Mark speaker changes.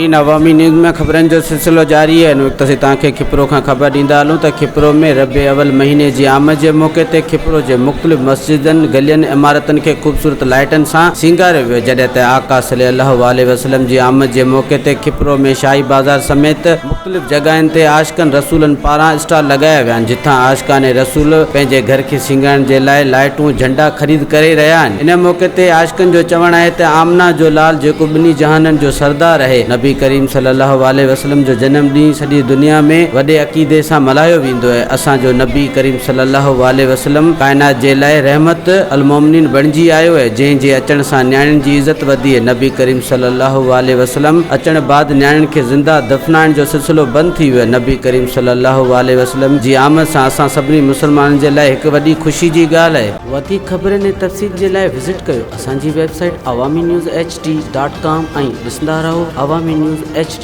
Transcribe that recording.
Speaker 1: नाज़रीन, अवामी न्यूज़ में ख़बरनि जो सिलसिलो जारी है। वक्त से तव्हांखे खिपरो खां ख़बर ॾींदा हलूं त खिपरो में रबे अवल महीने जी आमद जे मौक़े ते खिपरो जे मुख़्तलिफ़ मस्जिदनि, गलियुनि, इमारतनि खे ख़ूबसूरत लाइटनि सां सींगारियो वियो। जॾहिं त आका सल्लल्लाहु अलैहि वसल्लम जी आमद जे मौक़े ते खिपरो में शाही बाज़ार समेत मुख़्तलिफ़ जॻहियुनि ते आशिक़नि रसूलनि पारां स्टॉल लॻाया विया आहिनि, जिथां आशिक़ाने रसूल पंहिंजे घर खे सींगारण जे लाइ लाइटूं, झंडा ख़रीद करे रहिया आहिनि। इन मौक़े ते आशिक़नि जो चवणु आहे त आमना जो लाल जेको ॿिन्ही जहाननि जो सरदार आहे, नबी करीम सल्लल्लाहु अलैहि वसल्लम जो जनम ॾींहुं सॼी दुनिया में वॾे अक़ीदे सां मल्हायो वेंदो आहे। असांजो नबी करीम सल्लल्लाहु अलैहि वसल्लम काइनात जे लाइ रहमत अल मोमिनीन बणिजी आयो आहे, जंहिंजे अचण सां न्याणियुनि जी इज़त वधी आहे। नबी करीम सल्लल्लाहु अलैहि वसल्लम अचण बाद न्याणियुनि खे ज़िंदा दफ़नाइण जो सिलसिलो बंदि थी वियो आहे। नबी करीम सल्लल्लाहु अलैहि वसल्लम जी आमद सां असां सभिनी मुस्लमाननि जे लाइ हिकु वॾी ख़ुशी जी ॻाल्हि आहे। वधीक ख़बरनि ऐं तफ़सील जे लाइ विज़िट कयो असांजी वेबसाइट awamiNewsHD.com ऐं ॾिसंदा रहो अवामी न्यूज़ HD।